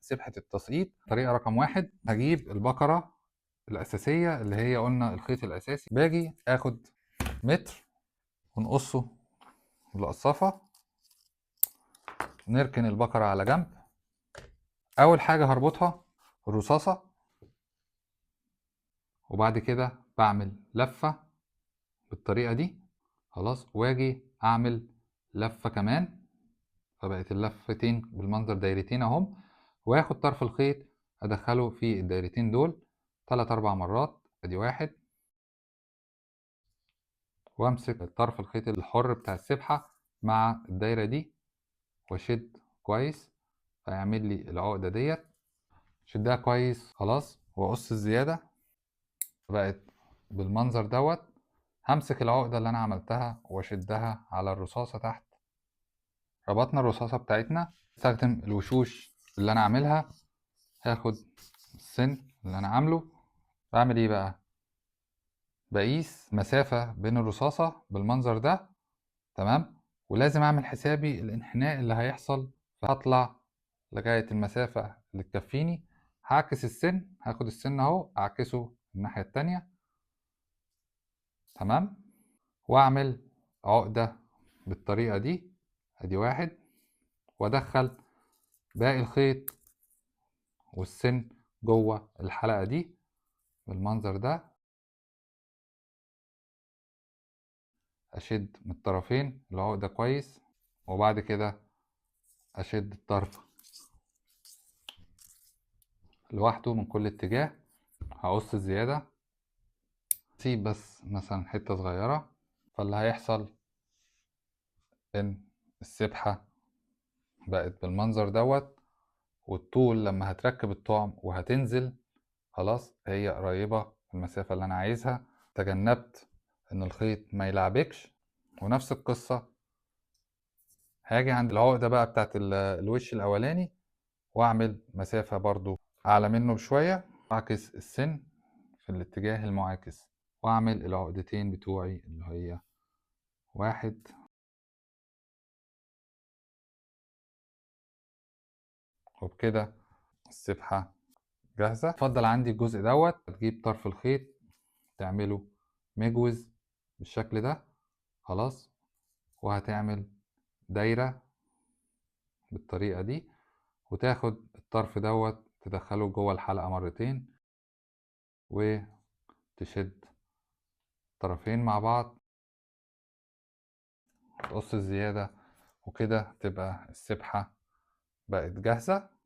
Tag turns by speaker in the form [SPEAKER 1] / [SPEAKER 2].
[SPEAKER 1] سبحة التسقيط. طريقة رقم 1، هجيب البكرة الأساسية اللي هي قلنا الخيط الأساسي، باجي آخد متر ونقصه بالقصافة، نركن البكرة على جنب. أول حاجة هربطها الرصاصة، وبعد كده بعمل لفة بالطريقة دي خلاص، واجي أعمل لفة كمان، فبقت اللفتين بالمنظر دايرتين اهم، واخد طرف الخيط ادخله في الدايرتين دول 3-4 مرات، ادي 1، وامسك طرف الخيط الحر بتاع السبحة مع الدايرة دي واشد كويس فيعمل لي العقدة ديت، شدها كويس خلاص واقص الزيادة، بقت بالمنظر دوت. همسك العقدة اللي انا عملتها واشدها على الرصاصة تحت. ربطنا الرصاصة بتاعتنا، استخدم الوشوش اللي انا عاملها، هاخد السن اللي انا عامله، بعمل ايه بقى، بقيس مسافة بين الرصاصة بالمنظر ده تمام، ولازم اعمل حسابي الانحناء اللي هيحصل، فهطلع لغاية المسافة اللي تكفيني، هعكس السن، هاخد السن اهو اعكسه الناحية التانية تمام، واعمل عقدة بالطريقة دي، ادي 1، وادخل باقي الخيط والسن جوه الحلقة دي بالمنظر ده، اشد من الطرفين العقدة كويس، وبعد كده اشد الطرف لوحده من كل اتجاه، هقص الزيادة، سيب بس مثلا حتة صغيرة، فاللي هيحصل ان السبحة بقت بالمنظر دوت، والطول لما هتركب الطعم وهتنزل خلاص هي قريبة من المسافة اللي انا عايزها، تجنبت ان الخيط ما يلعبكش. ونفس القصة هاجي عند العقدة بقى بتاعت الوش الاولاني واعمل مسافة برضو اعلى منه بشوية، اعكس السن في الاتجاه المعاكس، واعمل العقدتين بتوعي اللي هي 1 وبكده السبحة جاهزة. اتفضل عندي الجزء دوت، هتجيب طرف الخيط تعمله مجوز بالشكل ده خلاص، وهتعمل دايرة بالطريقة دي، وتاخد الطرف دوت تدخله جوه الحلقة مرتين، وتشد طرفين مع بعض، تقص الزيادة، وكده تبقى السبحة بقت جاهزة.